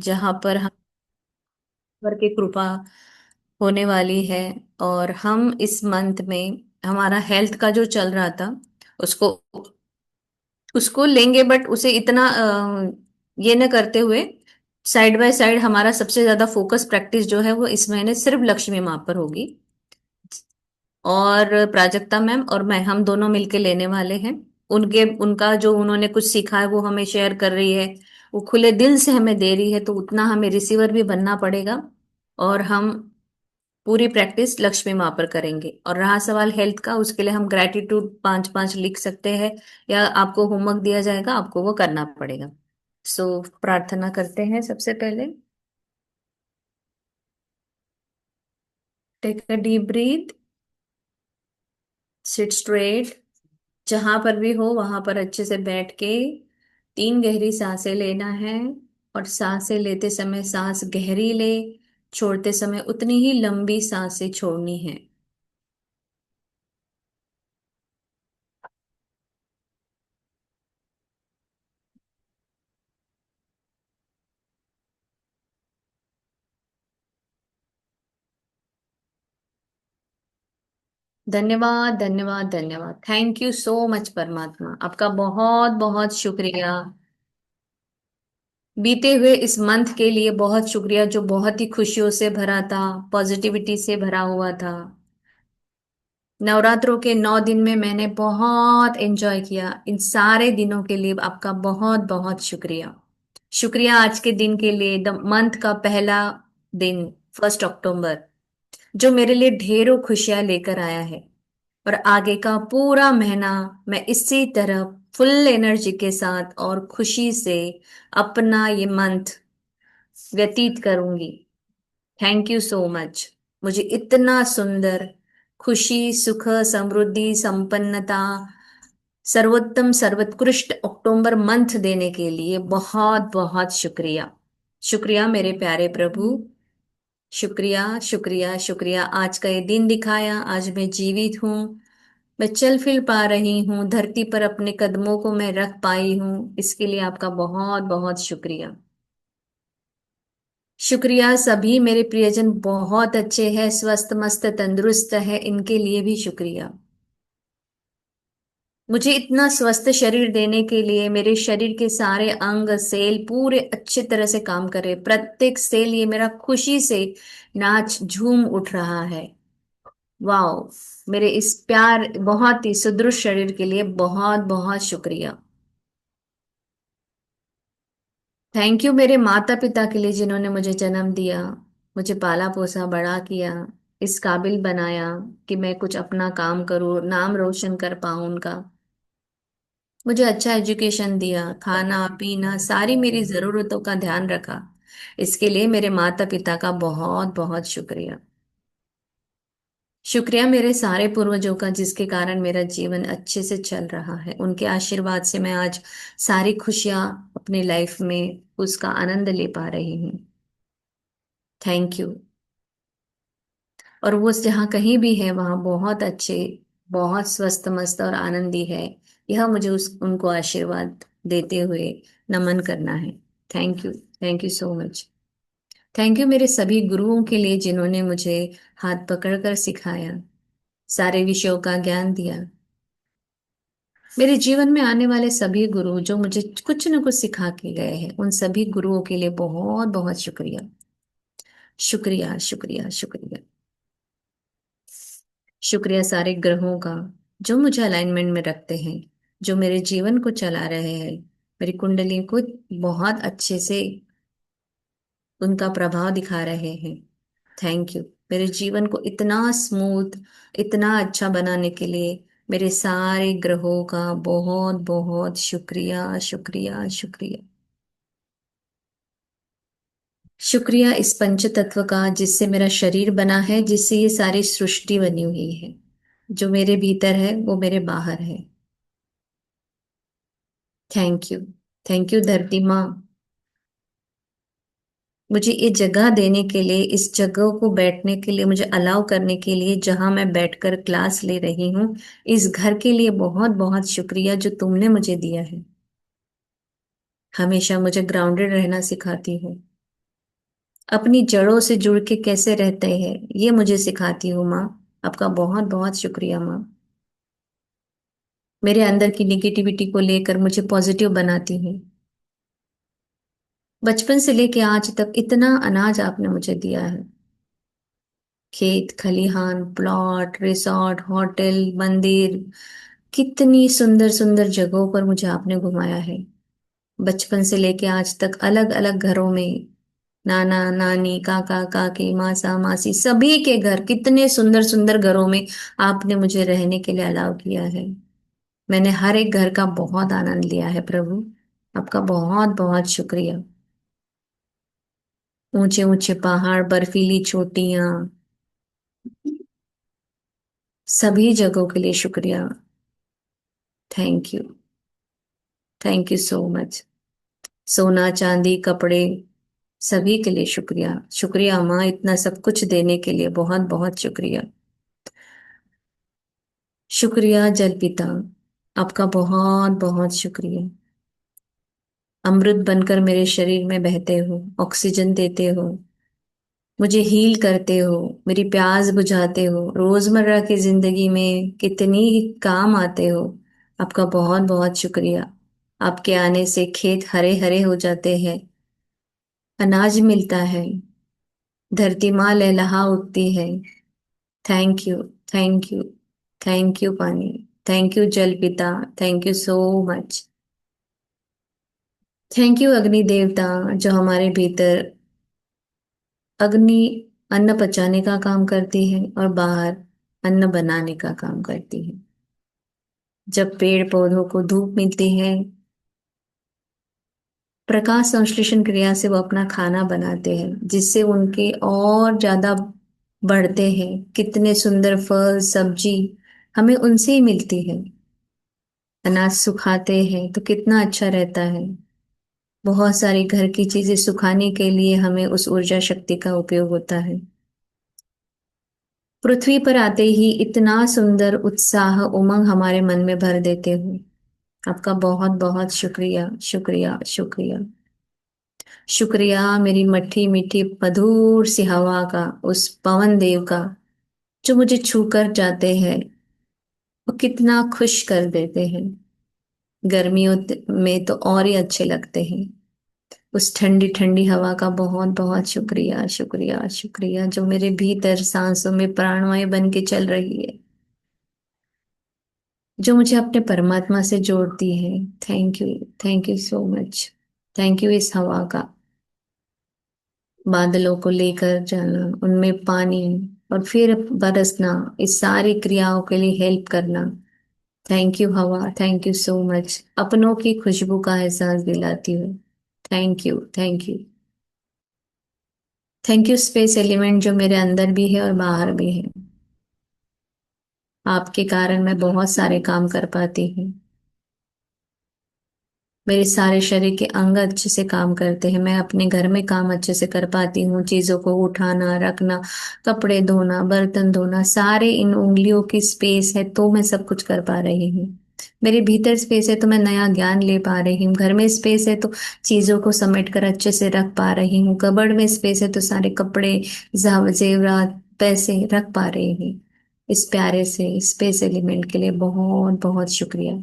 जहाँ पर हम पर की कृपा होने वाली है। और हम इस मंथ में हमारा हेल्थ का जो चल रहा था उसको उसको लेंगे, बट उसे इतना ये न करते हुए साइड बाय साइड हमारा सबसे ज्यादा फोकस प्रैक्टिस जो है वो इस महीने सिर्फ लक्ष्मी माँ पर होगी। और प्राजक्ता मैम और मैं, हम दोनों मिलके लेने वाले हैं। उनके उनका जो उन्होंने कुछ सीखा है वो हमें शेयर कर रही है, वो खुले दिल से हमें दे रही है, तो उतना हमें रिसीवर भी बनना पड़ेगा। और हम पूरी प्रैक्टिस लक्ष्मी माँ पर करेंगे। और रहा सवाल हेल्थ का, उसके लिए हम ग्रेटिट्यूड 5-5 लिख सकते हैं, या आपको होमवर्क दिया जाएगा, आपको वो करना पड़ेगा। सो प्रार्थना करते हैं सबसे पहले। Take a deep breath, sit straight, जहां पर भी हो वहां पर अच्छे से बैठ के 3 गहरी सांसें लेना है। और सांसें लेते समय सांस गहरी ले, छोड़ते समय उतनी ही लंबी सांसें छोड़नी है। धन्यवाद, धन्यवाद, धन्यवाद। थैंक यू सो मच परमात्मा, आपका बहुत बहुत शुक्रिया। बीते हुए इस मंथ के लिए बहुत शुक्रिया, जो बहुत ही खुशियों से भरा था, पॉजिटिविटी से भरा हुआ था। नवरात्रों के 9 दिन में मैंने बहुत एंजॉय किया। इन सारे दिनों के लिए आपका बहुत बहुत शुक्रिया। शुक्रिया आज के दिन के लिए, द मंथ का पहला दिन, 1 अक्टूबर, जो मेरे लिए ढेरों खुशियां लेकर आया है। और आगे का पूरा महीना मैं इसी तरह फुल एनर्जी के साथ और खुशी से अपना ये मंथ व्यतीत करूंगी। थैंक यू सो मच, मुझे इतना सुंदर खुशी, सुख, समृद्धि, संपन्नता, सर्वोत्तम सर्वोत्कृष्ट अक्टूबर मंथ देने के लिए बहुत बहुत शुक्रिया। शुक्रिया मेरे प्यारे प्रभु। शुक्रिया, शुक्रिया, शुक्रिया। आज का ये दिन दिखाया, आज मैं जीवित हूँ, मैं चल फिर पा रही हूँ, धरती पर अपने कदमों को मैं रख पाई हूँ, इसके लिए आपका बहुत बहुत शुक्रिया। शुक्रिया, सभी मेरे प्रियजन बहुत अच्छे हैं, स्वस्थ मस्त तंदुरुस्त है, इनके लिए भी शुक्रिया। मुझे इतना स्वस्थ शरीर देने के लिए, मेरे शरीर के सारे अंग सेल पूरे अच्छे तरह से काम करे, प्रत्येक सेल ये मेरा खुशी से नाच झूम उठ रहा है। वाओ, मेरे इस प्यार बहुत ही सुदृढ़ शरीर के लिए बहुत बहुत शुक्रिया। थैंक यू मेरे माता पिता के लिए, जिन्होंने मुझे जन्म दिया, मुझे पाला पोसा बड़ा किया, इस काबिल बनाया कि मैं कुछ अपना काम करूं, नाम रोशन कर पाऊं उनका। मुझे अच्छा एजुकेशन दिया, खाना पीना सारी मेरी जरूरतों का ध्यान रखा। इसके लिए मेरे माता पिता का बहुत बहुत शुक्रिया। शुक्रिया मेरे सारे पूर्वजों का, जिसके कारण मेरा जीवन अच्छे से चल रहा है। उनके आशीर्वाद से मैं आज सारी खुशियां अपनी लाइफ में उसका आनंद ले पा रही हूँ। Thank you. और वो जहाँ कहीं भी है वहाँ बहुत अच्छे, बहुत स्वस्थ मस्त और आनंदी है, यह मुझे उस उनको आशीर्वाद देते हुए नमन करना है। Thank you, thank you so much. Thank you मेरे सभी गुरुओं के लिए, जिन्होंने मुझे हाथ पकड़कर सिखाया, सारे विषयों का ज्ञान दिया। मेरे जीवन में आने वाले सभी गुरु जो मुझे कुछ न कुछ सिखा के गए हैं, उन सभी गुरुओं के लिए बहुत बहुत शुक्रिया। शुक्रिया, शुक्रिया, शुक्रिया। शुक्रिया सारे ग्रहों का, जो मुझे अलाइनमेंट में रखते हैं, जो मेरे जीवन को चला रहे हैं, मेरी कुंडली को बहुत अच्छे से उनका प्रभाव दिखा रहे हैं। थैंक यू मेरे जीवन को इतना स्मूथ, इतना अच्छा बनाने के लिए मेरे सारे ग्रहों का बहुत बहुत शुक्रिया, शुक्रिया, शुक्रिया। शुक्रिया इस पंच तत्व का, जिससे मेरा शरीर बना है, जिससे ये सारी सृष्टि बनी हुई है। जो मेरे भीतर है वो मेरे बाहर है। थैंक यू, थैंक यू धरती माँ, मुझे ये जगह देने के लिए, इस जगह को बैठने के लिए, मुझे अलाउ करने के लिए, जहां मैं बैठकर क्लास ले रही हूँ। इस घर के लिए बहुत बहुत शुक्रिया जो तुमने मुझे दिया है। हमेशा मुझे ग्राउंडेड रहना सिखाती हो। अपनी जड़ों से जुड़ के कैसे रहते हैं, ये मुझे सिखाती हूँ माँ। आपका बहुत बहुत शुक्रिया माँ। मेरे अंदर की निगेटिविटी को लेकर मुझे पॉजिटिव बनाती हूँ। बचपन से लेके आज तक इतना अनाज आपने मुझे दिया है। खेत खलिहान, प्लॉट, रिसोर्ट, होटल, मंदिर, कितनी सुंदर सुंदर जगहों पर मुझे आपने घुमाया है। बचपन से लेके आज तक अलग अलग घरों में, नाना नानी, काका काकी, मासा मासी, सभी के घर, कितने सुंदर सुंदर घरों में आपने मुझे रहने के लिए अलाउ किया है। मैंने हर एक घर का बहुत आनंद लिया है प्रभु। आपका बहुत बहुत शुक्रिया। ऊंचे ऊंचे पहाड़, बर्फीली चोटियां, सभी जगहों के लिए शुक्रिया। Thank you. Thank you so much. सोना चांदी कपड़े, सभी के लिए शुक्रिया। शुक्रिया माँ, इतना सब कुछ देने के लिए बहुत बहुत शुक्रिया। शुक्रिया जल पिता, आपका बहुत बहुत शुक्रिया। अमृत बनकर मेरे शरीर में बहते हो, ऑक्सीजन देते हो, मुझे हील करते हो, मेरी प्यास बुझाते हो, रोजमर्रा की जिंदगी में कितनी काम आते हो। आपका बहुत बहुत शुक्रिया। आपके आने से खेत हरे हरे हो जाते हैं, अनाज मिलता है, धरती माँ लहलहा उठती है। Thank you. Thank you. Thank you पानी। थैंक यू जल पिता। Thank you so much. Thank you अग्नि देवता, जो हमारे भीतर अग्नि अन्न पचाने का काम करती है और बाहर अन्न बनाने का काम करती है। जब पेड़ पौधों को धूप मिलती है, प्रकाश संश्लेषण क्रिया से वो अपना खाना बनाते हैं, जिससे उनके और ज्यादा बढ़ते हैं। कितने सुंदर फल सब्जी हमें उनसे ही मिलती है। अनाज सुखाते हैं तो कितना अच्छा रहता है। बहुत सारी घर की चीजें सुखाने के लिए हमें उस ऊर्जा शक्ति का उपयोग होता है। पृथ्वी पर आते ही इतना सुंदर उत्साह उमंग हमारे मन में भर देते हो। आपका बहुत बहुत शुक्रिया शुक्रिया शुक्रिया। शुक्रिया मेरी मट्ठी मीठी मधुर सी हवा का, उस पवन देव का, जो मुझे छू कर जाते हैं, वो कितना खुश कर देते हैं। गर्मियों में तो और ही अच्छे लगते हैं। उस ठंडी ठंडी हवा का बहुत बहुत शुक्रिया शुक्रिया शुक्रिया, जो मेरे भीतर सांसों में प्राणवायु बन के चल रही है, जो मुझे अपने परमात्मा से जोड़ती है। Thank you. Thank you so much. Thank you इस हवा का। बादलों को लेकर जाना, उनमें पानी और फिर बरसना, इस सारी क्रियाओं के लिए हेल्प करना। थैंक यू हवा। Thank you so much. अपनों की खुशबू का एहसास दिलाती हूँ। Thank you. Thank you. Thank you space element, जो मेरे अंदर भी है और बाहर भी है। आपके कारण मैं बहुत सारे काम कर पाती हूँ। मेरे सारे शरीर के अंग अच्छे से काम करते हैं। मैं अपने घर में काम अच्छे से कर पाती हूँ। चीजों को उठाना रखना, कपड़े धोना, बर्तन धोना, सारे इन उंगलियों की स्पेस है तो मैं सब कुछ कर पा रही हूँ। मेरे भीतर स्पेस है तो मैं नया ज्ञान ले पा रही हूँ। घर में स्पेस है तो चीजों को समेट कर अच्छे से रख पा रही हूँ। कबर्ड में स्पेस है तो सारे कपड़े, जेवरात, पैसे रख पा रही हूँ। इस प्यारे से स्पेस एलिमेंट के लिए बहुत बहुत शुक्रिया।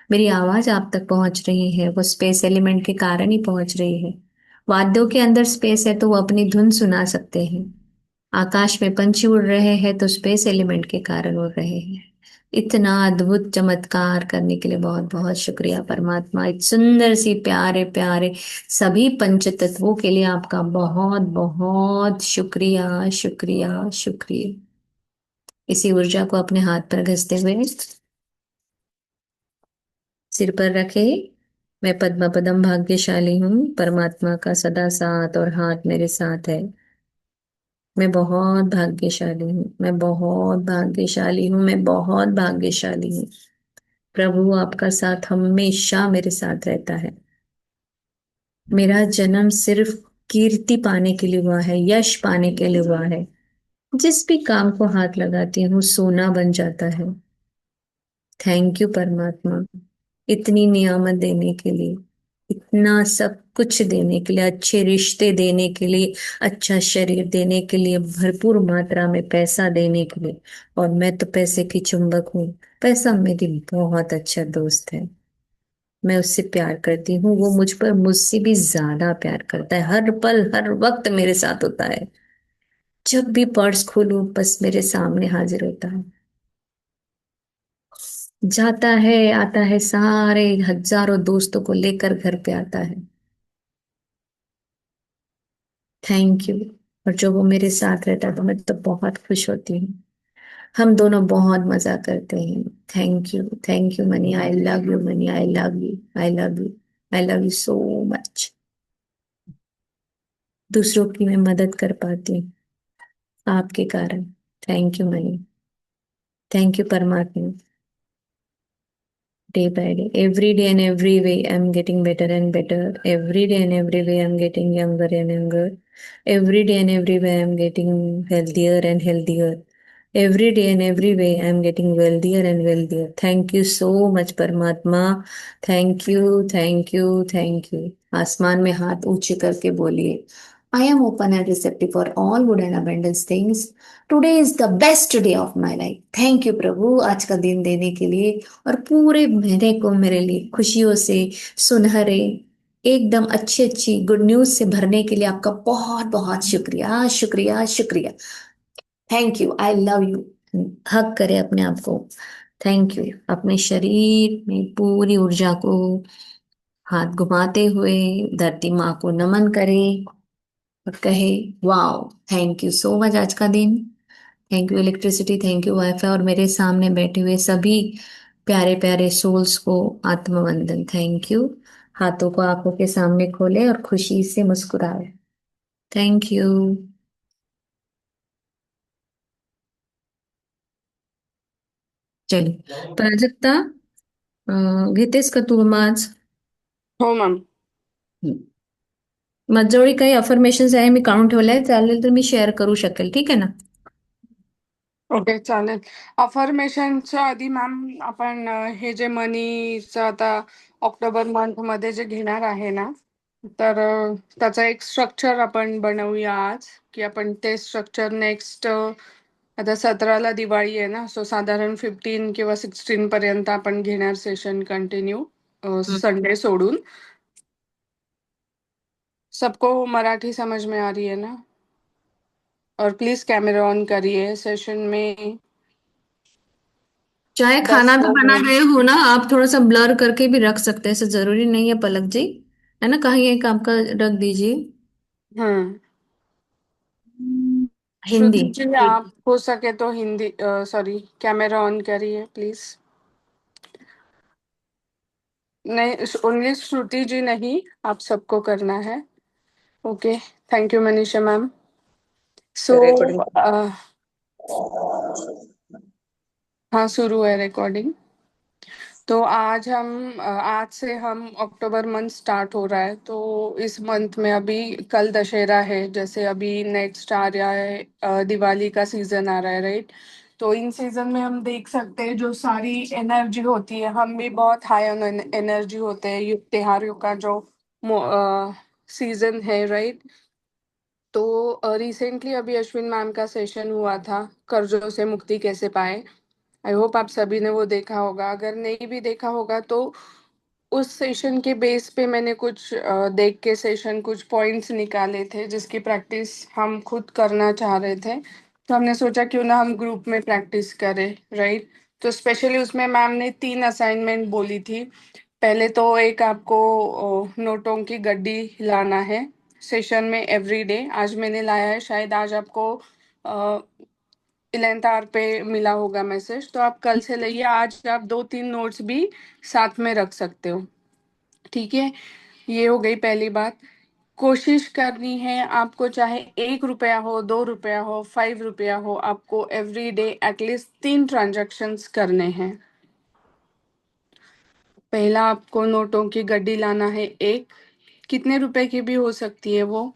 मेरी आवाज आप तक पहुंच रही है, वो स्पेस एलिमेंट के कारण ही पहुंच रही है। वाद्यों के अंदर स्पेस है तो वो अपनी धुन सुना सकते हैं। आकाश में पंछी उड़ रहे हैं तो स्पेस एलिमेंट के कारण उड़ रहे हैं। इतना अद्भुत चमत्कार करने के लिए बहुत बहुत शुक्रिया परमात्मा। एक सुंदर सी प्यारे प्यारे सभी पंच तत्वों के लिए आपका बहुत बहुत शुक्रिया शुक्रिया शुक्रिया। इसी ऊर्जा को अपने हाथ पर घसते हुए सिर पर रखे। मैं पद्म पदम भाग्यशाली हूँ, परमात्मा का सदा साथ और हाथ मेरे साथ है। मैं बहुत भाग्यशाली हूँ, मैं बहुत भाग्यशाली हूँ, मैं बहुत भाग्यशाली हूँ। प्रभु आपका साथ हमेशा मेरे साथ रहता है। मेरा जन्म सिर्फ कीर्ति पाने के लिए हुआ है, यश पाने के लिए हुआ है। जिस भी काम को हाथ लगाती हूँ सोना बन जाता है। थैंक यू परमात्मा, इतनी नियामत देने के लिए। इतना सब कुछ देने के लिए, अच्छे रिश्ते देने के लिए, अच्छा शरीर देने के लिए, भरपूर मात्रा में पैसा देने के लिए। और मैं तो पैसे की चुंबक हूँ। पैसा मेरी बहुत अच्छा दोस्त है। मैं उससे प्यार करती हूँ, वो मुझ पर मुझसे भी ज्यादा प्यार करता है। हर पल हर वक्त मेरे साथ होता है। जब भी पर्स खोलूं बस मेरे सामने हाजिर होता है। जाता है आता है, सारे हजारों दोस्तों को लेकर घर पे आता है। Thank you. और जब वो मेरे साथ रहता है तो मैं तो बहुत खुश होती हूँ। हम दोनों बहुत मजा करते हैं। Thank you money, I love you money, I love you, I love you, I love you so much. दूसरों की मैं मदद कर पाती हूँ आपके कारण। Thank you money. Thank you परमात्मा। Day by day, every day and every way, I'm getting better and better. Every day and every way, I'm getting younger and younger. Every day and every way, I'm getting healthier and healthier. Every day and every way, I'm getting wealthier and wealthier. Thank you so much, Paramatma. Thank you, thank you. आसमान में हाथ ऊंचे करके बोलिए, I am open and receptive for all good and abundance things. Today is the best day of my life. Thank you प्रभु, आज का दिन देने के लिए और पूरे महीने को मेरे लिए खुशियों से सुनहरे, एकदम अच्छी अच्छी गुड न्यूज से भरने के लिए आपका बहुत बहुत शुक्रिया, शुक्रिया, शुक्रिया। Thank you, I love you. हक करें अपने आप को। Thank you. अपने शरीर में पूरी ऊर्जा को हाथ घुमाते हुए धरती माँ को नमन करें और कहे, wow, thank you so much आज का दिन। Thank you electricity, thank you wifi, और मेरे सामने बैठे हुए सभी प्यारे प्यारे सोल्स को आत्मवंदन। Thank you. हाथों को आंखों के सामने खोले और खुशी से मुस्कुराए। Thank you. चलिए प्राजक्ता, घेतेस का तू आज? हो मॅम. माझ्याजवळ काही अफर्मेशन्स आहे, मी काढून ठेवलंय, चालेल तर मी शेअर करू शकेल, ठीक आहे ना? ओके, चालेल. अफर्मेशनच्या आधी मॅम आपण हे जे मनीचं आता ऑक्टोबर मंथमध्ये जे घेणार आहे ना, तर त्याचा एक स्ट्रक्चर आपण बनवूया आज, की आपण ते स्ट्रक्चर नेक्स्ट आता 17ला दिवाळी आहे ना, सो साधारण 15 किंवा 16 पर्यंत आपण घेणार सेशन कंटिन्यू, संडे सोडून. सबको मराठी समझ में आ रही है ना? और प्लीज कैमरा ऑन करिए सेशन में चाहे खाना 10 भी लोग बना हैं. गए हो ना, आप थोड़ा सा ब्लर करके भी रख सकते हैं, ऐसे जरूरी नहीं है पलक जी। है ना, कहीं एक आपका रख दीजिए। हम्म. हिंदी। श्रुति जी, ठीक। आप हो सके तो हिंदी, सॉरी, कैमरा ऑन करिए प्लीज. नहीं, ओनली श्रुति जी नहीं, आप सबको करना है. Okay. Thank you Manisha ma'am. So recording. हाँ, शुरू है रिकॉर्डिंग. तो आज से हम अक्टूबर मंथ स्टार्ट हो रहा है, तो इस मंथ में अभी कल दशहरा है, जैसे अभी नेक्स्ट आ रहा है, दिवाली का सीजन आ रहा है, राइट? तो इन सीजन में हम देख सकते हैं जो सारी एनर्जी होती है, हम भी बहुत हाई ऑन एनर्जी होते हैं त्योहारों का जो सीजन है, राइट? तो रिसेंटली अभी अश्विन मैम का सेशन हुआ था, कर्जों से मुक्ति कैसे पाए. आई होप आप सभी ने वो देखा होगा. अगर नहीं भी देखा होगा तो उस सेशन के बेस पे मैंने कुछ देख के सेशन कुछ पॉइंट्स निकाले थे जिसकी प्रैक्टिस हम खुद करना चाह रहे थे, तो हमने सोचा क्यों ना हम ग्रुप में प्रैक्टिस करें, राइट? तो स्पेशली उसमें मैम ने 3 असाइनमेंट बोली थी. पहले तो एक आपको नोटों की गड्डी लाना है सेशन में एवरी डे. आज मैंने लाया है, शायद आज आपको 11th आवर पे मिला होगा मैसेज, तो आप कल से लाइए. आज आप 2-3 नोट्स भी साथ में रख सकते हो, ठीक है? ये हो गई पहली बात. कोशिश करनी है आपको, चाहे 1 रुपया हो, 2 रुपया हो, 5 रुपया हो, आपको एवरी डे एटलीस्ट 3 ट्रांजेक्शन्स करने हैं. पहला, आपको नोटों की गड्डी लाना है एक, कितने रुपए की भी हो सकती है वो.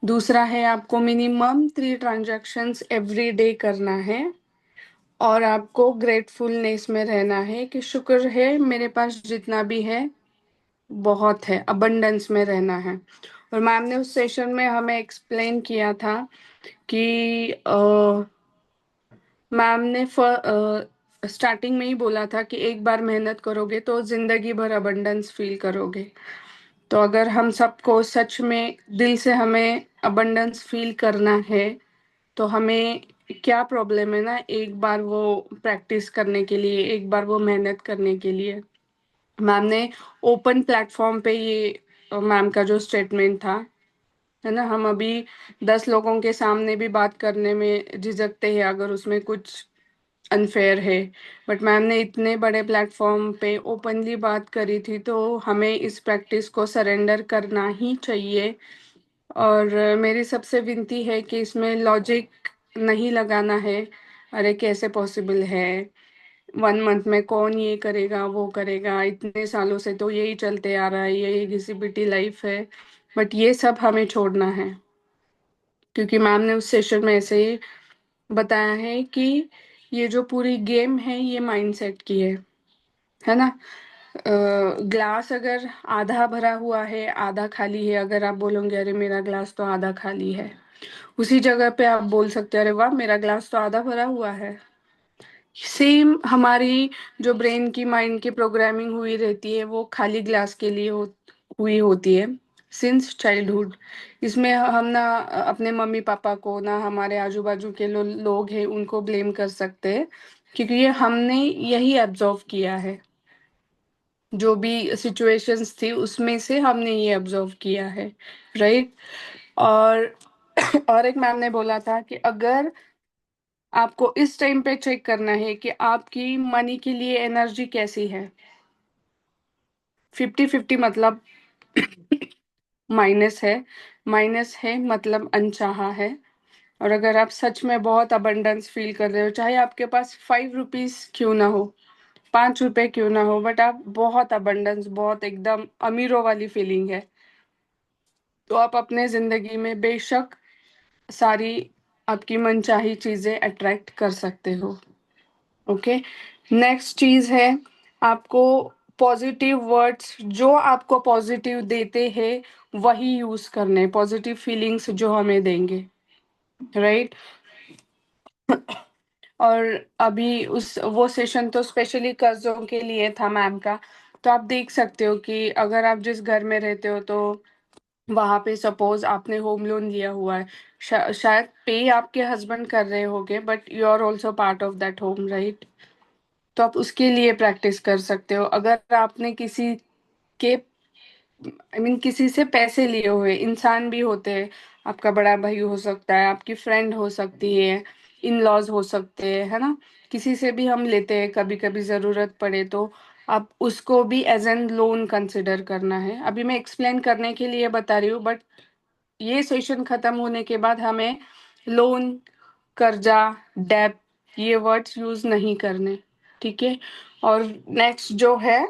दूसरा है, आपको मिनिमम 3 ट्रांजेक्शन्स एवरी डे करना है. और आपको ग्रेटफुलनेस में रहना है कि शुक्र है मेरे पास जितना भी है बहुत है, अबंडेंस में रहना है। और मैम ने उस सेशन में हमें एक्सप्लेन किया था कि मैम ने स्टार्टिंग में ही बोला था कि एक बार मेहनत करोगे तो जिंदगी भर अबंडेंस फील करोगे। तो अगर हम सबको सच में दिल से हमें अबंडेंस फील करना है, तो हमें क्या प्रॉब्लम है ना, एक बार वो प्रैक्टिस करने के लिए, एक बार वो मेहनत करने के लिए। मैम ने ओपन प्लेटफॉर्म पे ये मैम का जो स्टेटमेंट था, है ना, हम अभी 10 लोगों के सामने भी बात करने में झिझकते हैं अगर उसमें कुछ अनफेयर है। बट मैम ने इतने बड़े प्लेटफॉर्म पे ओपनली बात करी थी, तो हमें इस प्रैक्टिस को सरेंडर करना ही चाहिए। और मेरी सबसे विनती है कि इसमें लॉजिक नहीं लगाना है। अरे कैसे पॉसिबल है, 1 मंथ में कौन ये करेगा वो करेगा, इतने सालों से तो यही चलते आ रहा है, यही घिसी लाइफ है। बट ये सब हमें छोड़ना है, क्योंकि मैम ने उस सेशन में ऐसे ही बताया है कि ये जो पूरी गेम है ये माइंडसेट की है ना। ग्लास अगर आधा भरा हुआ है आधा खाली है, अगर आप बोलोगे अरे मेरा ग्लास तो आधा खाली है, उसी जगह पे आप बोल सकते हो अरे वाह मेरा ग्लास तो आधा भरा हुआ है। सेम हमारी जो ब्रेन की माइंड की प्रोग्रामिंग हुई रहती है वो खाली ग्लास के लिए हुई होती है सिंस चाइल्डहुड। इसमें हम ना अपने मम्मी पापा को, ना हमारे आजू बाजू के लोग हैं उनको ब्लेम कर सकते हैं, क्योंकि ये हमने यही एब्जॉर्व किया है। जो भी सिचुएशंस थी उसमें से हमने ये ऑब्जर्व किया है, राइट। और और एक मैम ने बोला था कि अगर आपको इस टाइम पे चेक करना है कि आपकी मनी के लिए एनर्जी कैसी है, 50-50 मतलब माइनस है, माइनस है मतलब अनचाहा है। और अगर आप सच में बहुत अबंडेंस फील कर रहे हो, चाहे आपके पास 5 रुपीज क्यों ना हो, 5 रुपए क्यों ना हो, बट आप बहुत अबंडेंस, बहुत एकदम अमीरों वाली फीलिंग है, तो आप अपने जिंदगी में बेशक सारी आपकी मनचाही चीजें अट्रैक्ट कर सकते हो। ओके। नेक्स्ट चीज है, आपको पॉजिटिव वर्ड्स जो आपको पॉजिटिव देते हैं वही यूज करने, पॉजिटिव फीलिंग्स जो हमें देंगे, राइट। और अभी उस वो सेशन तो स्पेशली कर्जों के लिए था मैम का। तो आप देख सकते हो कि अगर आप जिस घर में रहते हो, तो वहां पे सपोज आपने होम लोन लिया हुआ है, शायद पे आपके हस्बैंड कर रहे होगे, but you are also part of that home, right. तो आप उसके लिए प्रैक्टिस कर सकते हो। अगर आपने किसी के किसी से पैसे लिए हुए, इंसान भी होते हैं, आपका बड़ा भाई हो सकता है, आपकी फ्रेंड हो सकती है, इन लॉज हो सकते हैं, है ना। किसी से भी हम लेते हैं कभी कभी जरूरत पड़े तो, आप उसको भी एज एन लोन कंसिडर करना है। अभी मैं एक्सप्लेन करने के लिए बता रही हूँ, बट ये सेशन खत्म होने के बाद हमें लोन, कर्जा, डेट, ये वर्ड्स यूज नहीं करने, ठीक है। और नेक्स्ट जो है,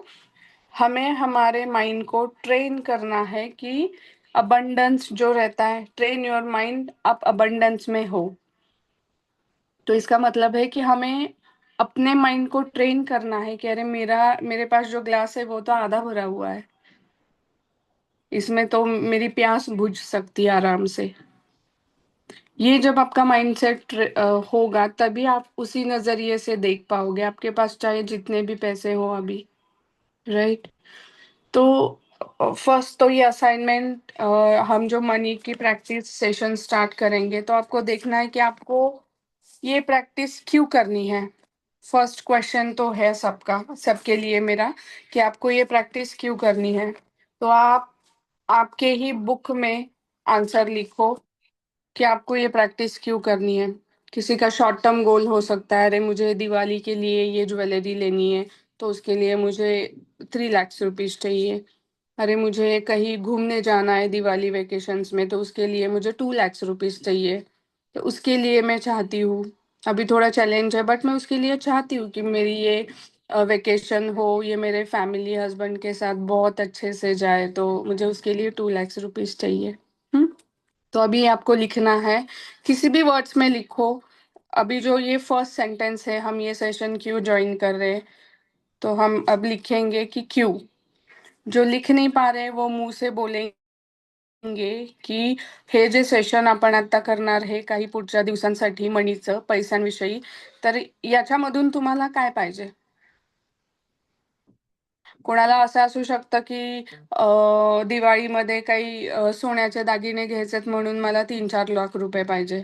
हमें हमारे माइंड को ट्रेन करना है कि अबंडेंस जो रहता है, ट्रेन योर माइंड आप अबंडेंस में हो। तो इसका मतलब है कि हमें अपने माइंड को ट्रेन करना है कि अरे मेरे पास जो ग्लास है वो तो आधा भरा हुआ है, इसमें तो मेरी प्यास बुझ सकती है आराम से। ये जब आपका माइंडसेट होगा तभी आप उसी नजरिए से देख पाओगे, आपके पास चाहे जितने भी पैसे हो अभी, राइट। तो फर्स्ट तो ये असाइनमेंट, हम जो मनी की प्रैक्टिस सेशन स्टार्ट करेंगे तो आपको देखना है कि आपको ये प्रैक्टिस क्यों करनी है। फर्स्ट क्वेश्चन तो है सबका, सबके लिए मेरा, कि आपको ये प्रैक्टिस क्यों करनी है। तो आप आपके ही बुक में आंसर लिखो कि आपको ये प्रैक्टिस क्यों करनी है। किसी का शॉर्ट टर्म गोल हो सकता है, अरे मुझे दिवाली के लिए ये ज्वेलरी लेनी है, तो उसके लिए मुझे 3 लाख रुपीज चाहिए। अरे मुझे कहीं घूमने जाना है दिवाली वेकेशंस में, तो उसके लिए मुझे 2 लाख रुपीज चाहिए। तो उसके लिए मैं चाहती हूँ, अभी थोड़ा चैलेंज है बट मैं उसके लिए चाहती हूँ कि मेरी ये वेकेशन हो, ये मेरे फैमिली हस्बैंड के साथ बहुत अच्छे से जाए, तो मुझे उसके लिए 2 लाख रुपीज चाहिए। हम्म। तो अभी आपको लिखना है, किसी भी वर्ड्स में लिखो। अभी जो ये फर्स्ट सेंटेंस है, हम ये सेशन क्यों ज्वाइन कर रहे हैं, तो हम अब लिखेंगे कि क्यों। जो लिख नाही पा रहे वो मुंह से बोलेंगे की हे जे सेशन आपण आता करणार आहे काही पुढच्या दिवसांसाठी मनीचं पैशांविषयी, तर याच्यामधून तुम्हाला काय पाहिजे? कोणाला असं असू शकतं की दिवाळीमध्ये काही सोन्याचे दागिने घ्यायचेत म्हणून मला 3-4 लाख रुपये पाहिजे,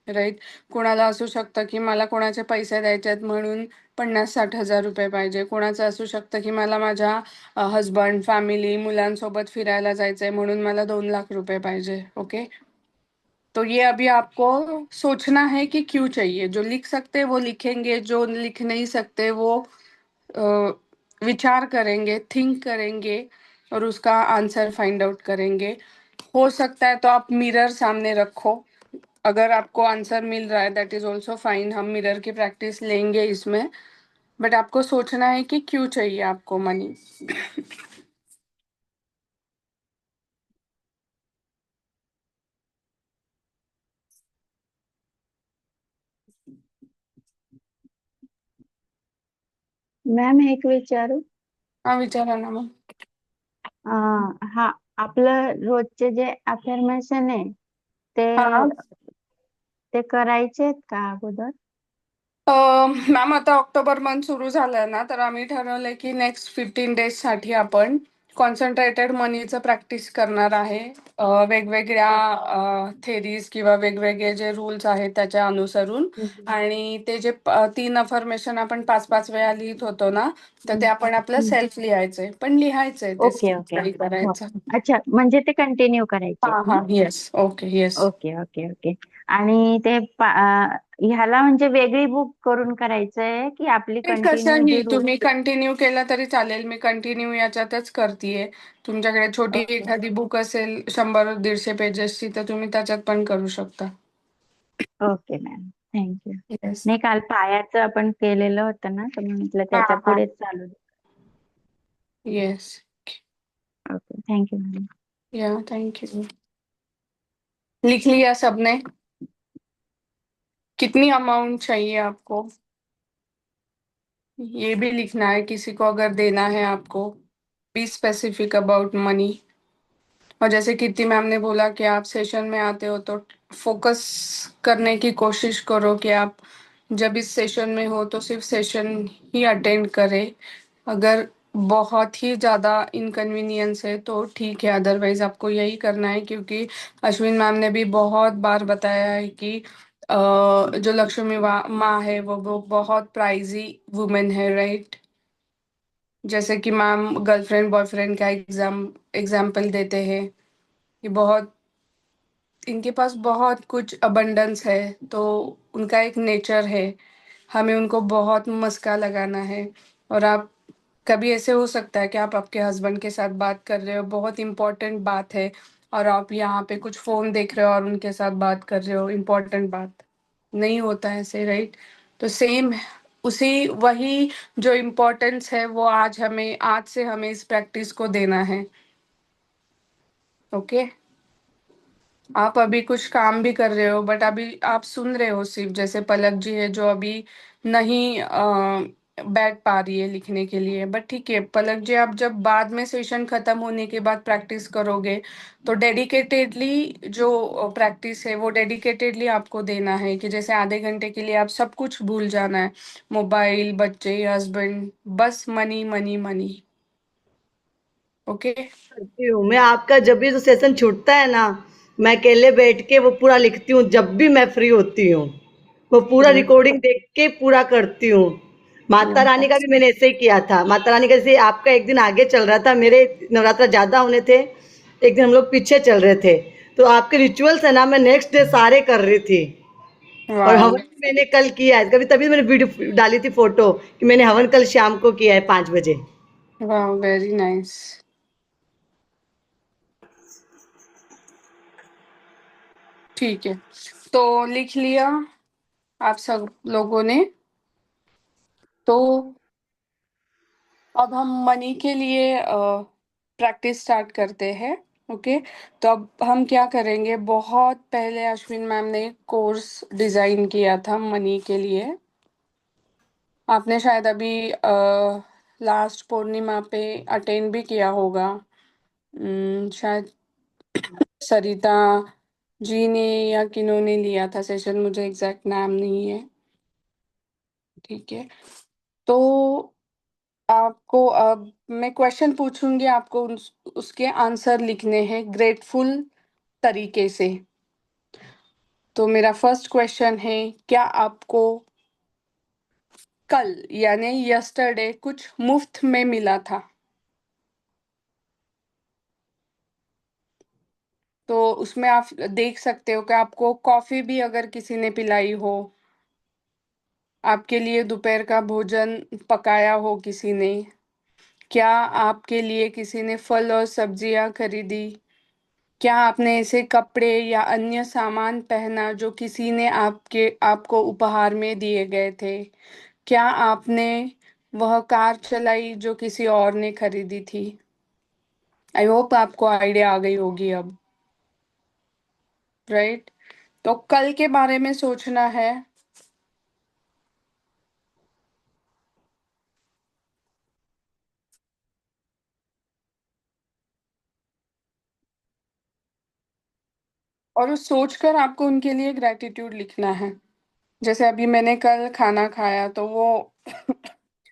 राईट? कोणाला असू शकतं की मला कोणाचे पैसे द्यायचे आहेत म्हणून 50-60 हजार रुपये पाहिजे. कोणाचं असू शकतं की मला माझ्या हस्बंड, फॅमिली, मुलांसोबत फिरायला जायचंय म्हणून मला 2 लाख रुपये पाहिजे. ओके, तो ये अभी आपको सोचना है कि क्यों चाहिए। जो लिख सकते हैं वो लिखेंगे, जो लिख नहीं सकते वो अ, विचार करेंगे, थिंक करेंगे और उसका आंसर फाइंड आउट करेंगे। हो सकता है तो आप मिरर सामने रखो, अगर आपको आंसर मिल रहा है दैट इज ऑल्सो फाइन, हम मिरर की प्रैक्टिस लेंगे इसमें। बट आपको सोचना है कि क्यों चाहिए आपको मनी। मॅम एक विचारू? हाँ, विचारा ना मग। हा, आपलं रोजचे जे अफर्मेशन आहे ते हाँ, ते करायचे आहेत का अगोदर? मॅम आता ऑक्टोबर मंथ सुरू झालाय ना, तर आम्ही ठरवलंय की नेक्स्ट 15 डेज साठी आपण कॉन्सन्ट्रेटेड मनीचं प्रॅक्टिस करणार आहे. वेगवेगळ्या थेरीज किंवा वेगवेगळे जे रूल्स आहेत त्याच्या अनुसरून. आणि ते जे 3 अफर्मेशन आपण 5-5 वेळा लिहित होतो ना, तर ते आपण आपलं सेल्फ लिहायचंय, पण लिहायचंय ते ओके स्किप ओके नाही हो. करायचं. अच्छा, म्हणजे ते कंटिन्यू करायचे हा आहेत हा, ना? Yes, okay, yes. Okay okay okay. आणि ते ह्याला म्हणजे वेगळी बुक करून करायचंय की आपली ते कंटिन्यू कसंही जी रूट? तुम्ही कंटिन्यू केलं तरी चालेल, मी कंटिन्यू याच्यातच करतेय. तुमच्याकडे छोटी ओके एखादी बुक असेल 100-150 पेजेसची तर तुम्ही त्याच्यात पण करू शकता. Okay ma'am, thank you. येस. नाही, काल पायाचं आपण केलेलं होतं ना, तर म्हटलं हा त्याच्या हा, पुढेच चालू दे. येस. Okay, thank you ma'am. या, थैंक यू। लिख लिया सबने? कितनी अमाउंट चाहिए आपको, ये भी लिखना है। किसी को अगर देना है आपको, बी स्पेसिफिक अबाउट मनी। और जैसे कीर्ति मैम ने बोला कि आप सेशन में आते हो तो फोकस करने की कोशिश करो कि आप जब इस सेशन में हो तो सिर्फ सेशन ही अटेंड करें। अगर बहुत ही ज़्यादा इनकन्वीनियंस है तो ठीक है, अदरवाइज आपको यही करना है, क्योंकि अश्विन मैम ने भी बहुत बार बताया है कि जो लक्ष्मी माँ है वो बहुत प्राइजी वुमेन है, राइट? जैसे कि मैम गर्लफ्रेंड बॉयफ्रेंड का एग्जाम्पल देते हैं कि बहुत इनके पास बहुत कुछ अबंडेंस है, तो उनका एक नेचर है, हमें उनको बहुत मस्का लगाना है। और आप कभी ऐसे हो सकता है कि आप आपके हस्बैंड के साथ बात कर रहे हो, बहुत इंपॉर्टेंट बात है, और आप यहाँ पे कुछ फोन देख रहे हो और उनके साथ बात कर रहे हो, इंपॉर्टेंट बात नहीं होता है ऐसे, राइट? तो सेम उसी वही जो इम्पोर्टेंस है वो आज से हमें इस प्रैक्टिस को देना है। ओके, आप अभी कुछ काम भी कर रहे हो बट अभी आप सुन रहे हो सिर्फ, जैसे पलक जी है जो अभी नहीं बैठ पा रही है लिखने के लिए, बट ठीक है पलक जी, आप जब बाद में सेशन खत्म होने के बाद प्रैक्टिस करोगे तो डेडिकेटेडली जो प्रैक्टिस है वो डेडिकेटेडली आपको देना है, कि जैसे आधे घंटे के लिए आप सब कुछ भूल जाना है, मोबाइल, बच्चे, हस्बैंड, बस मनी मनी मनी। ओके। करती हूँ मैं। आपका जब भी तो सेशन छूटता है ना, मैं अकेले बैठ के वो पूरा लिखती हूँ जब भी मैं फ्री होती हूँ। वो पूरा रिकॉर्डिंग देख के पूरा करती हूँ। माता रानी का भी मैंने ऐसे ही किया था। माता रानी का जैसे आपका एक दिन आगे चल रहा था, मेरे नवरात्र ज्यादा होने थे, एक दिन हम लोग पीछे चल रहे थे, तो आपके रिचुअल्स है ना मैं नेक्स्ट डे सारे कर रही थी। और वाह, हवन भी मैंने कल किया है, कभी तभी मैंने वीडियो डाली थी फोटो कि मैंने हवन कल शाम को किया है 5 बजे। वाह, वेरी नाइस। ठीक है, तो लिख लिया आप सब लोगों ने? तो अब हम मनी के लिए प्रैक्टिस स्टार्ट करते हैं। ओके, तो अब हम क्या करेंगे, बहुत पहले अश्विन मैम ने कोर्स डिजाइन किया था मनी के लिए, आपने शायद अभी लास्ट पूर्णिमा पे अटेंड भी किया होगा। शायद सरिता जी ने या किन्होंने लिया था सेशन, मुझे एग्जैक्ट नाम नहीं है। ठीक है, तो आपको अब मैं क्वेश्चन पूछूंगी, आपको उसके आंसर लिखने हैं ग्रेटफुल तरीके से। तो मेरा फर्स्ट क्वेश्चन है, क्या आपको कल यानी यस्टरडे कुछ मुफ्त में मिला था? तो उसमें आप देख सकते हो कि आपको कॉफी भी अगर किसी ने पिलाई हो, आपके लिए दोपहर का भोजन पकाया हो किसी ने, क्या आपके लिए किसी ने फल और सब्जियां खरीदी, क्या आपने ऐसे कपड़े या अन्य सामान पहना जो किसी ने आपको उपहार में दिए गए थे, क्या आपने वह कार चलाई जो किसी और ने खरीदी थी? आई होप आपको आइडिया आ गई होगी अब, राइट? तो कल के बारे में सोचना है। और उस सोचकर आपको उनके लिए ग्रैटिट्यूड लिखना है। जैसे अभी मैंने कल खाना खाया तो वो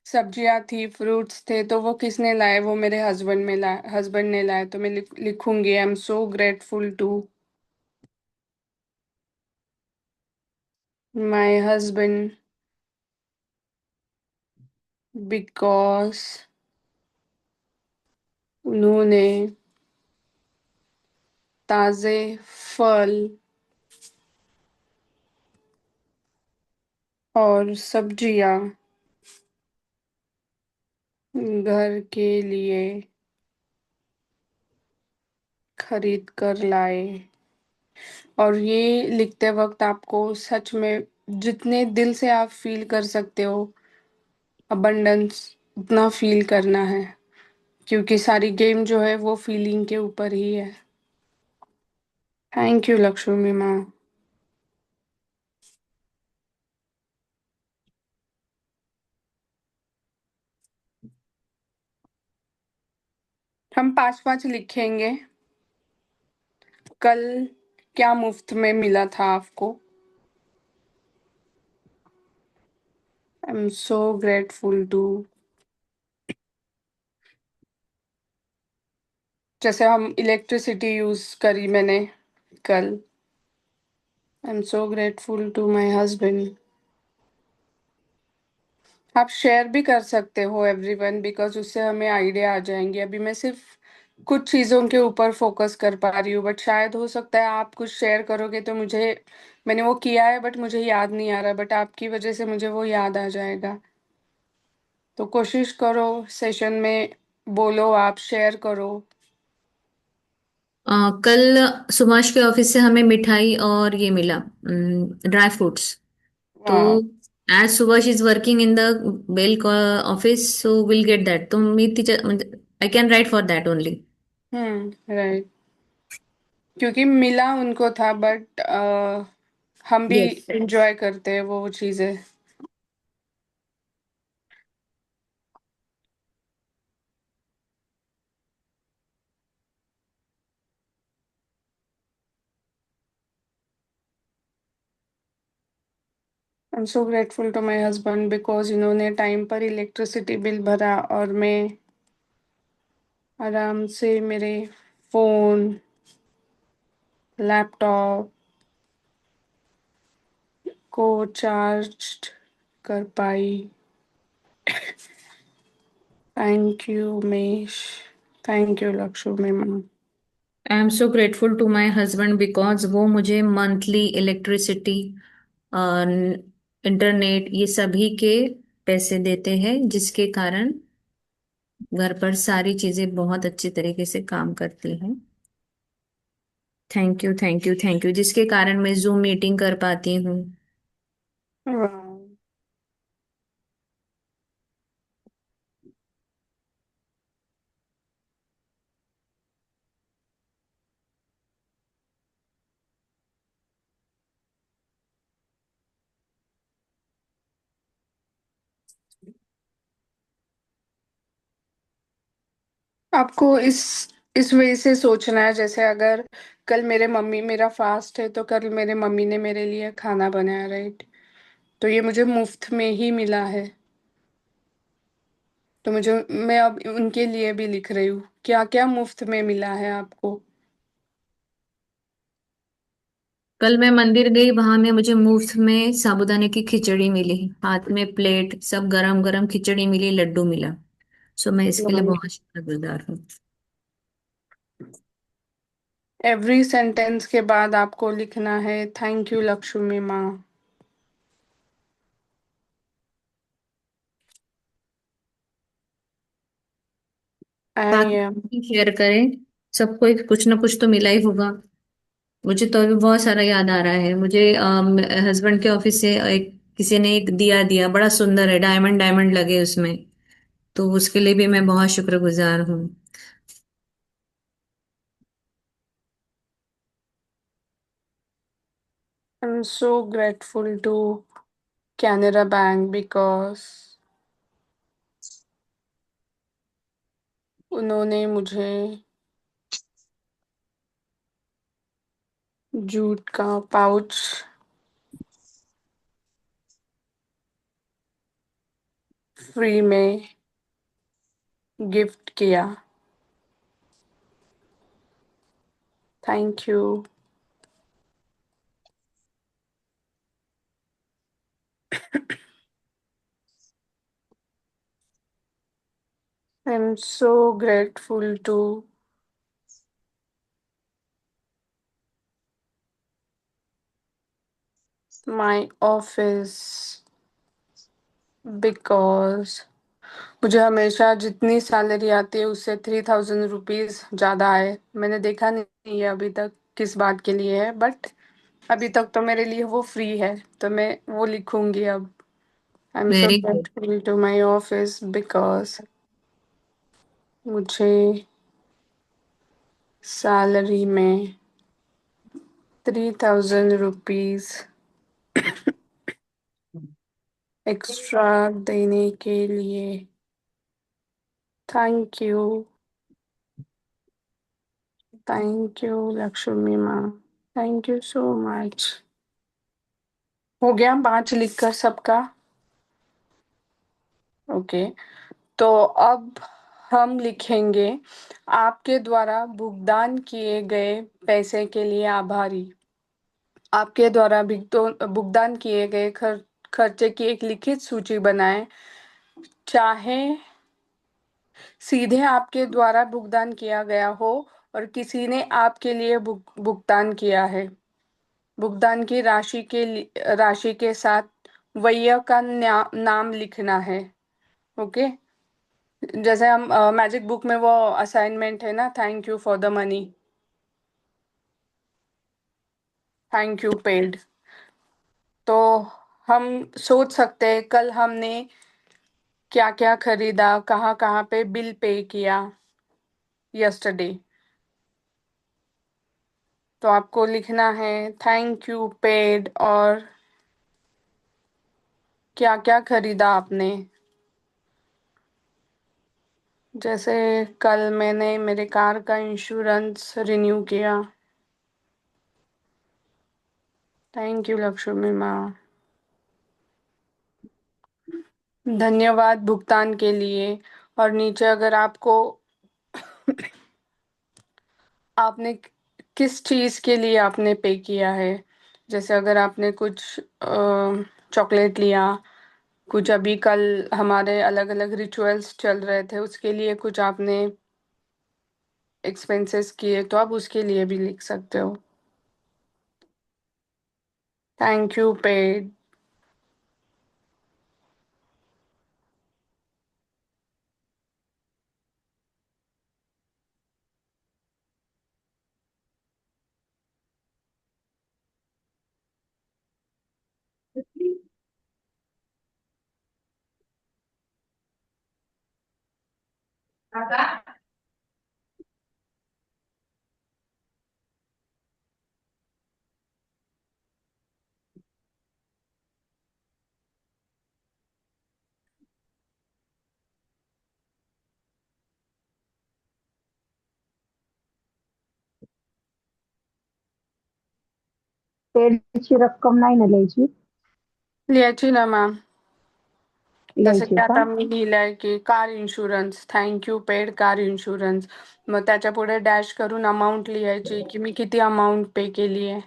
सब्जियां थी, फ्रूट्स थे, तो वो किसने लाए? वो मेरे हस्बैंड ने लाए। तो मैं लिखूंगी, I am so grateful to my husband because उन्होंने ताजे फल और सब्जियां घर के लिए खरीद कर लाए। और ये लिखते वक्त आपको सच में जितने दिल से आप फील कर सकते हो अबंडेंस, उतना फील करना है, क्योंकि सारी गेम जो है वो फीलिंग के ऊपर ही है। थैंक यू लक्ष्मी माँ। हम पांच पांच लिखेंगे। कल क्या मुफ्त में मिला था आपको? I am so grateful to. जैसे हम इलेक्ट्रिसिटी यूज करी मैंने कल, I am so grateful to my husband. आप शेयर भी कर सकते हो एवरीवन, बिकॉज उससे हमें आइडिया आ जाएंगे। अभी मैं सिर्फ कुछ चीज़ों के ऊपर फोकस कर पा रही हूँ, बट शायद हो सकता है आप कुछ शेयर करोगे तो मुझे, मैंने वो किया है बट मुझे याद नहीं आ रहा, बट आपकी वजह से मुझे वो याद आ जाएगा। तो कोशिश करो सेशन में, बोलो, आप शेयर करो। कल सुभाष के ऑफिस से हमें मिठाई और ये मिला, ड्राई फ्रूट्स। तो वाह। As Subhash is working in the bell office, so will get that. तो मी I can write for that only. Right, क्योंकि मिला उनको था, बट हम भी यस। इंजॉय करते हैं वो चीज़ें। I am so grateful to my husband because इन्होंने टाइम पर इलेक्ट्रिसिटी बिल भरा और मैं आराम से मेरे फोन, लैपटॉप को चार्ज कर पाई। Thank you Umesh. Thank you Lakshmi ma'am. I am so grateful to my husband because वो मुझे मंथली इलेक्ट्रिसिटी, इंटरनेट, ये सभी के पैसे देते हैं, जिसके कारण घर पर सारी चीजें बहुत अच्छी तरीके से काम करती हैं। Thank you, thank you, thank you, जिसके कारण मैं जूम मीटिंग कर पाती हूँ। आपको इस वे से सोचना है, जैसे अगर कल मेरे मम्मी, मेरा फास्ट है तो कल मेरे मम्मी ने मेरे लिए खाना बनाया, राइट? तो ये मुझे मुफ्त में ही मिला है, तो मुझे, मैं अब उनके लिए भी लिख रही हूँ, क्या क्या मुफ्त में मिला है आपको। कल मैं मंदिर गई, वहां में मुझे मुफ्त में साबूदाने की खिचड़ी मिली, हाथ में प्लेट, सब गरम गरम खिचड़ी मिली, लड्डू मिला। सो मैं इसके लिए बहुत शुक्रगुजार हूँ। एवरी सेंटेंस के बाद आपको लिखना है थैंक यू लक्ष्मी माँ। I am. बाकी शेयर करें, सबको एक कुछ ना कुछ तो मिला ही होगा। मुझे तो अभी बहुत सारा याद आ रहा है। मुझे हस्बैंड के ऑफिस से एक किसी ने एक दिया दिया, बड़ा सुंदर है, डायमंड डायमंड लगे उसमें। तो उसके लिए भी मैं बहुत शुक्रगुजार हूँ। I am so grateful to Canara Bank because उन्होंने मुझे जूट का पाउच फ्री में गिफ्ट किया। Thank you. I am so grateful to my office because मुझे हमेशा जितनी सैलरी आती है उससे 3000 रुपीज ज्यादा आए। मैंने देखा नहीं है अभी तक किस बात के लिए है, बट अभी तक तो मेरे लिए वो फ्री है, तो मैं वो लिखूंगी अब। I am so very good. Grateful to my office because मुझे सैलरी में 3000 रुपीज एक्स्ट्रा देने के लिए thank you. Thank you Lakshmi माँ। Thank you so much. हो गया 5 लिखकर सबका? ओके। तो अब हम लिखेंगे आपके द्वारा भुगतान किए गए पैसे के लिए आभारी। आपके द्वारा भुगतान किए गए खर्चे की एक लिखित सूची बनाएं, चाहे सीधे आपके द्वारा भुगतान किया गया हो और किसी ने आपके लिए भुगतान किया है। भुगतान की राशि के साथ वय्य का नाम लिखना है। ओके। जैसे हम मैजिक बुक में वो असाइनमेंट है ना, thank you for the money, thank you paid. तो हम सोच सकते हैं कल हमने क्या क्या खरीदा, कहाँ कहाँ पे बिल पे किया यस्टरडे। तो आपको लिखना है थैंक यू पेड और क्या क्या खरीदा आपने। जैसे कल मैंने मेरे कार का इंश्योरेंस रिन्यू किया। थैंक यू लक्ष्मी माँ। धन्यवाद भुगतान के लिए। और नीचे अगर आपको आपने किस चीज़ के लिए आपने पे किया है, जैसे अगर आपने कुछ चॉकलेट लिया, कुछ अभी कल हमारे अलग अलग रिचुअल्स चल रहे थे उसके लिए कुछ आपने एक्सपेंसेस किए, तो आप उसके लिए भी लिख सकते हो थैंक यू पेड। पेडची रक्कम नाही ना लिहायची? लिहायची ना मॅम. जसं लिहायची की का? आता मी लिहिलंय की car insurance, thank you paid car insurance. मग त्याच्या पुढे डॅश करून अमाऊंट लिहायची की मी किती अमाऊंट पे केली आहे.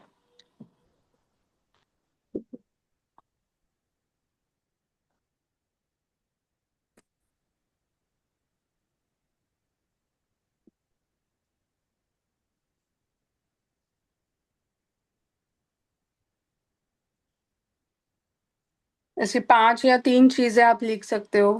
ऐसी 5 या 3 चीजें आप लिख सकते हो.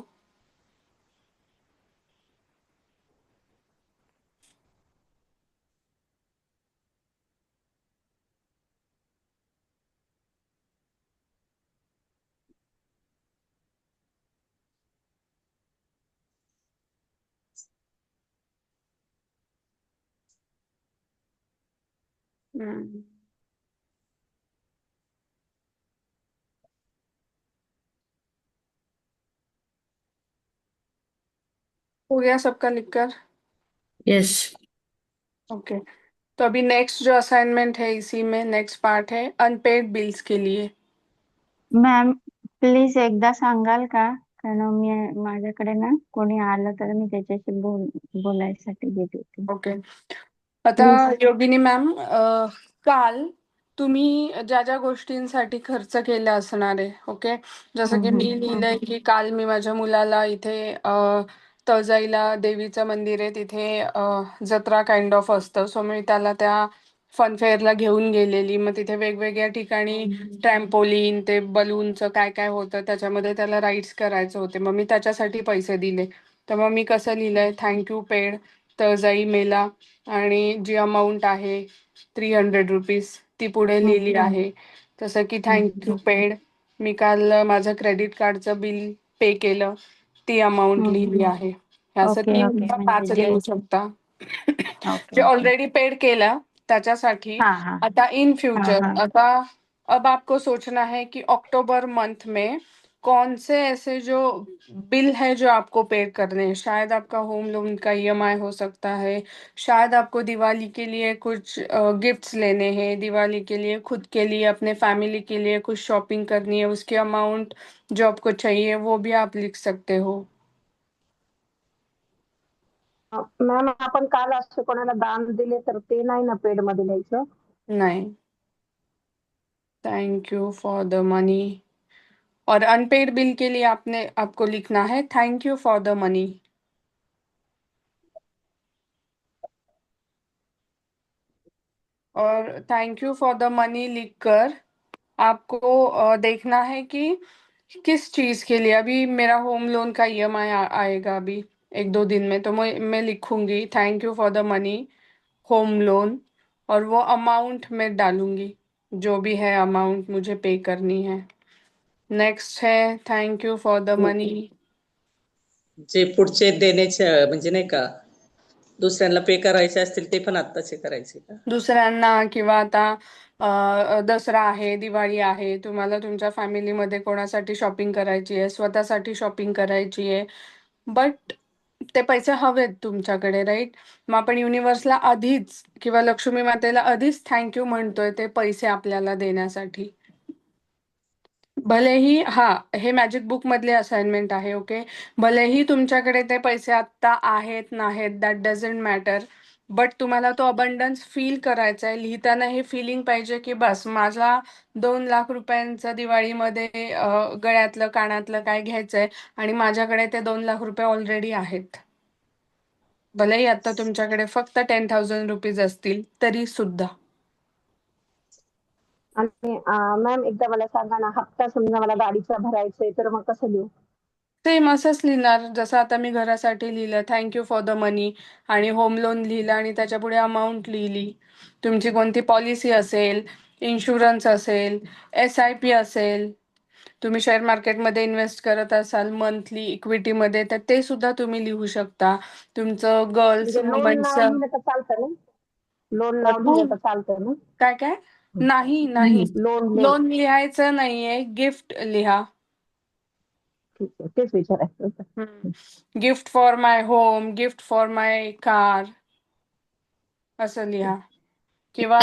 हम्म. हो गया सबका लिखकर? यस। ओके. तो अभी नेक्स्ट जो असाइनमेंट है इसी में नेक्स्ट पार्ट है अनपेड बिल्स के लिए. मॅम प्लीज एकदा सांगाल का? कारण मी माझ्याकडे ना कोणी आलं तर मी त्याच्याशी बोलायसाठी देत होते. ओके. आता प्लीज. योगिनी मॅम, काल तुम्ही ज्या ज्या गोष्टींसाठी खर्च केले असणार आहे, ओके. जसं की मी लिहिलंय की काल मी माझ्या मुलाला इथे तळजाईला देवीचं मंदिर आहे तिथे जत्रा काइंड ऑफ असतं, सो मी त्याला त्या फनफेअरला घेऊन गेलेली. मग तिथे वेगवेगळ्या ठिकाणी ट्रॅम्पोलिन ते बलूनचं काय काय होतं त्याच्यामध्ये त्याला राईड्स करायचे होते, मग मी त्याच्यासाठी पैसे दिले. तर मग मी कसं लिहिलंय, थँक्यू पेड तळजाई मेला आणि जी अमाऊंट आहे ₹300 ती पुढे लिहिली आहे. तसं की थँक्यू पेड मी काल माझं क्रेडिट कार्डचं बिल पे केलं ती अमाऊंट लिहिली आहे. असं ओके 3 ओके किंवा म्हणजे 5 जे लिहू शकता. ओके जे ओके. ऑलरेडी पेड केलं त्याच्यासाठी. हाँ हाँ आता इन हाँ फ्यूचर हाँ. आता अब आपको सोचना है कि अक्टूबर मंथ में कौन से ऐसे जो बिल है जो आपको पे करने हैं. शायद आपका होम लोन का ईएमआई हो सकता है, शायद आपको दिवाली के लिए कुछ गिफ्ट्स लेने हैं, दिवाली के लिए खुद के लिए अपने फैमिली के लिए कुछ शॉपिंग करनी है, उसकी अमाउंट जो आपको चाहिए वो भी आप लिख सकते हो. मॅम आपण काल असं कोणाला दान दिले तर ते नाही ना पेड मध्ये लिहायचं? नहीं. Thank you for the money. और अनपेड बिल के लिए आपको लिखना है thank you for the money. और thank you for the money लिखकर आपको देखना है कि किस चीज के लिए. अभी मेरा होम लोन का ईएमआई आएगा अभी 1-2 दिन में, तो मैं लिखूंगी thank you for the money home loan और वो अमाउंट मैं डालूंगी जो भी है अमाउंट मुझे पे करनी है. नेक्स्ट है thank you for the money. जे पुढचे देण्याचे म्हणजे नाही का दुसऱ्यांना पे करायचे असतील ते पण आत्ताचे करायचे का? दुसऱ्यांना किंवा आता दसरा आहे, दिवाळी आहे, तुम्हाला तुमच्या फॅमिलीमध्ये कोणासाठी शॉपिंग करायची आहे, स्वतःसाठी शॉपिंग करायची आहे, बट ते पैसे हवेत तुमच्याकडे, राईट. मग आपण युनिव्हर्सला आधीच किंवा लक्ष्मी मातेला आधीच थँक्यू म्हणतोय ते पैसे आपल्याला देण्यासाठी. भलेही हे मॅजिक बुक मधले असाइनमेंट आहे, ओके. भलेही तुमच्याकडे ते पैसे आत्ता आहेत नाहीत दॅट डझंट मॅटर, बट तुम्हाला तो अबंडन्स फील करायचा आहे. लिहिताना हे फिलिंग पाहिजे की बस माझा 2 लाख रुपयांचं दिवाळीमध्ये गळ्यातलं कानातलं काय घ्यायचंय आणि माझ्याकडे ते 2 लाख रुपये ऑलरेडी आहेत. भलेही आता तुमच्याकडे फक्त ₹10,000 असतील तरी सुद्धा. आणि मॅम एकदा मला सांगा ना, हप्ता समजा मला गाडीचा भरायचा आहे तर मग कसं लिहू? सेम असंच लिहिणार जसं आता मी घरासाठी लिहिलं थँक्यू फॉर द मनी आणि होम लोन लिहिलं आणि त्याच्या पुढे अमाऊंट लिहिली. तुमची कोणती पॉलिसी असेल, इन्शुरन्स असेल, SIP असेल, तुम्ही शेअर मार्केटमध्ये इन्व्हेस्ट करत असाल मंथली इक्विटीमध्ये तर ते सुद्धा तुम्ही लिहू शकता. तुमचं गर्ल्स म्हणजे लोन नाव वुमन्सचं लिहिलं तर चालतं ना? लोन नाव लिहिलं तर चालतं ना? काय काय नाही नाही लोन लोन लिहायचं नाहीये, गिफ्ट लिहा. ठीक आहे, तेच विचारायचं होतं. Gift for my home, gift for my car असं लिहा. किंवा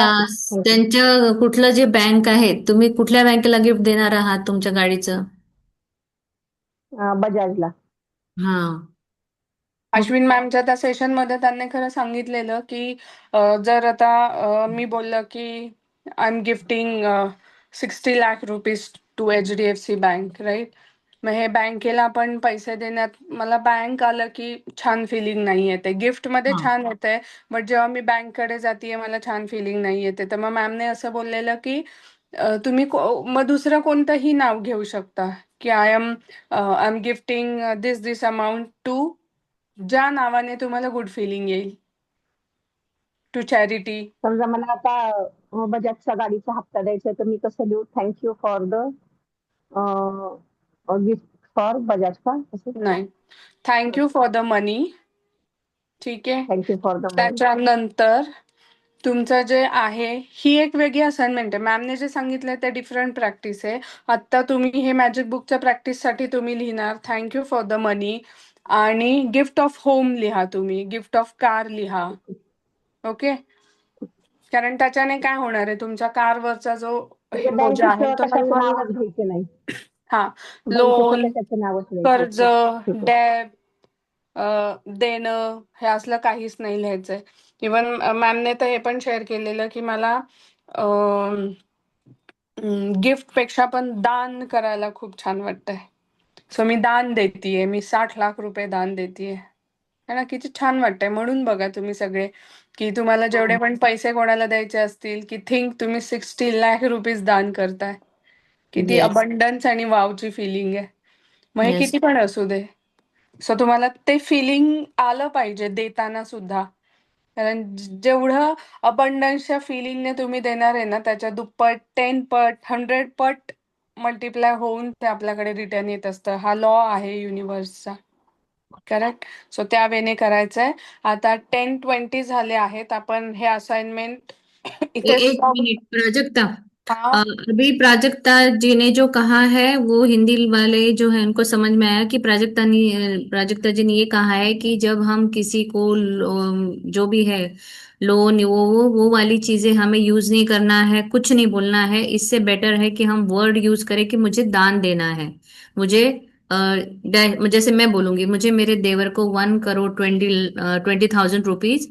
त्यांच्या कुठलं जे बँक आहे, तुम्ही कुठल्या बँकेला गिफ्ट देणार आहात तुमच्या गाडीचं? बजाजला. हा. अश्विन मॅमच्या त्या सेशनमध्ये त्यांनी खरं सांगितलेलं की जर आता मी बोललं की I am gifting 60 lakh rupees to HDFC bank, right? मग हे बँकेला आपण पैसे देण्यात मला बँक आलं की छान फिलिंग नाही येते. गिफ्टमध्ये हा. छान येते, बट जेव्हा मी बँककडे जाते मला छान फिलिंग नाही येते. तर मग मॅमने असं बोललेलं की तुम्ही मग दुसरं कोणतंही नाव घेऊ शकता की I am gifting this amount to, ज्या नावाने तुम्हाला गुड फिलिंग येईल, टू चॅरिटी. समजा मला आता बजाजच्या गाडीचा हप्ता द्यायचा आहे, तर मी कसं देऊ? Thank you for the gift for Bajaj का असं? नाही, थँक्यू फॉर द मनी. ठीक आहे. Thank you for the money. त्याच्यानंतर तुमचं जे आहे, ही एक वेगळी असाइनमेंट आहे. मॅमने जे सांगितलंय ते डिफरंट प्रॅक्टिस आहे. आत्ता तुम्ही हे मॅजिक बुकच्या प्रॅक्टिससाठी तुम्ही लिहिणार थँक्यू फॉर द मनी, आणि गिफ्ट ऑफ होम लिहा, तुम्ही गिफ्ट ऑफ कार लिहा. ओके? कारण त्याच्याने काय होणार आहे, तुमच्या कारवरचा जो हे म्हणजे बोजा आहे बँकेचं तो कशाचं हळूहळू, नावच घ्यायचे नाही. हा, बँकेचं लोन, कशाचं नावच घ्यायचं. कर्ज, ठीक आहे. डेब, देणं, हे असलं काहीच नाही लिहायचंय. इवन मॅमने तर हे पण शेअर केलेलं की मला गिफ्ट पेक्षा पण दान करायला खूप छान वाटतंय. सो मी दान देतीये, मी 60 लाख रुपये दान देतीये. है ना, किती छान वाटतंय. म्हणून बघा तुम्ही सगळे की तुम्हाला जेवढे पण पैसे कोणाला द्यायचे असतील की थिंक तुम्ही 60 लाख रुपीज दान करताय. किती येस. अबंडन्स आणि वावची फिलिंग आहे. मग हे येस. किती पण असू दे, सो तुम्हाला ते फिलिंग आलं पाहिजे देताना सुद्धा. कारण जेवढं अबंडन्सच्या फिलिंगने तुम्ही देणार आहे ना, त्याच्या दुप्पट, 10 पट, 100 पट मल्टिप्लाय होऊन ते आपल्याकडे रिटर्न येत असतं. हा लॉ आहे युनिव्हर्सचा. करेक्ट? सो त्या वेने करायचंय. आता 10:20 झाले आहेत. आपण हे असाइनमेंट इथे एक स्टॉप. मिनट प्राजक्ता, हा, अभी प्राजक्ता जी ने जो कहा है वो हिंदी वाले जो है उनको समझ में आया कि प्राजक्ता जी ने ये कहा है कि जब हम किसी को जो भी है लोन, वो वाली चीजें हमें यूज नहीं करना है, कुछ नहीं बोलना है। इससे बेटर है कि हम वर्ड यूज करें कि मुझे दान देना है। मुझे जैसे मैं बोलूंगी मुझे मेरे देवर को 1 करोड़ 20,000 रुपीज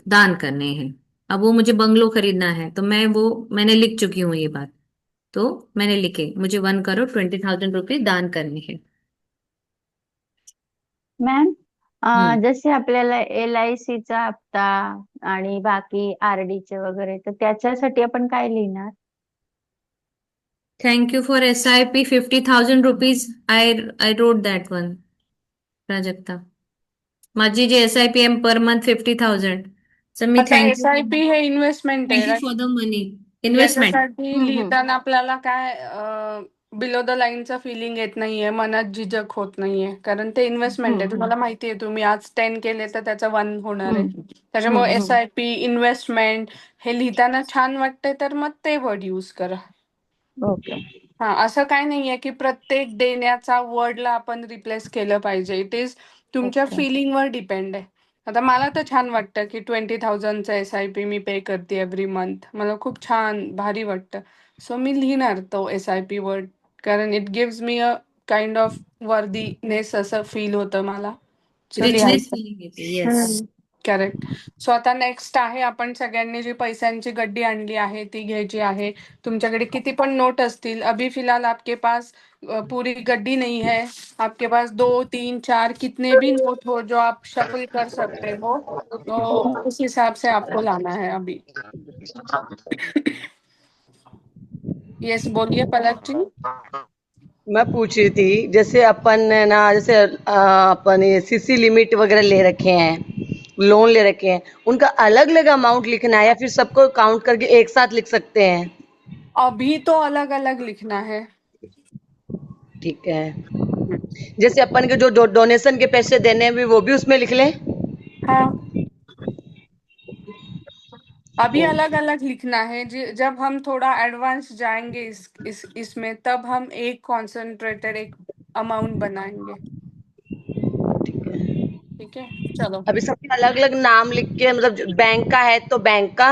दान करने हैं। अब वो मुझे बंगलो खरीदना है तो मैंने लिख चुकी हूँ ये बात। तो मैंने लिखे मुझे 1 करोड़ 20,000 रुपीज दान करने हैं। मॅम, हम्म। जसे आपल्याला LICचा हप्ता आणि बाकी RDचे वगैरे, तर त्याच्यासाठी आपण काय लिहिणार? Thank you for SIP 50,000 rupees. I wrote that one, Prajakta. माझी जी SIP एम पर मंथ 50,000। सर मी आता थैंक यू SIP हे इन्व्हेस्टमेंट थैंक यू आहे. For the money investment. याच्यासाठी लिहिताना आपल्याला काय बिलो द लाईनचा फिलिंग येत नाहीये, मनात झिजक होत नाहीये, कारण ते इन्व्हेस्टमेंट आहे. तुम्हाला माहितीये तुम्ही आज 10 केले तर त्याचं 1 होणार आहे. त्याच्यामुळे SIP, इन्व्हेस्टमेंट हे लिहिताना छान वाटतंय तर मग ते वर्ड यूज करा. ओके. हा, असं काय नाहीये की प्रत्येक देण्याचा वर्डला आपण रिप्लेस केलं पाहिजे. इट इज तुमच्या ओके. फिलिंगवर डिपेंड आहे. आता मला तर छान वाटतं की 20,000चा SIP मी पे करते एव्हरी मंथ. मला खूप छान भारी वाटतं. सो मी लिहिणार तो SIP वर्ड, कारण it gives me a kind of worthiness असं फील होतं मला. सो रिचनेस लिहायचं. फीलिंग येते। येस। करेक्ट. सो आता नेक्स्ट आहे, आपण सगळ्यांनी जी पैशांची गड्डी आणली आहे ती घ्यायची आहे. तुमच्याकडे किती पण नोट असतील, अभी फिलहाल आपके पास पूरी गड्डी नहीं है, आपके पास 2, 3, 4 कितने भी नोट हो जो आप शफल कर सकते हो, तो उस हिसाब से आपको लाना है अभी। यस, बोलिए पलक जी। मैं पूछ रही थी, जैसे अपन ने ना, जैसे अपन ये CC लिमिट वगैरह ले रखे हैं, लोन ले रखे हैं, उनका अलग अलग अमाउंट लिखना है या फिर सबको काउंट करके एक साथ लिख सकते हैं? अभी तो अलग अलग लिखना है। ठीक है। जैसे अपन के जो डोनेशन के पैसे देने हैं वो भी उसमें लिख लें? हाँ, अभी अलग अलग लिखना है। जब हम थोड़ा एडवांस जाएंगे इसमें, तब हम एक कॉन्सेंट्रेटेड एक अमाउंट बनाएंगे। ठीक है, चलो। अभी सबके अलग अलग नाम लिख के, मतलब बैंक का है तो बैंक का,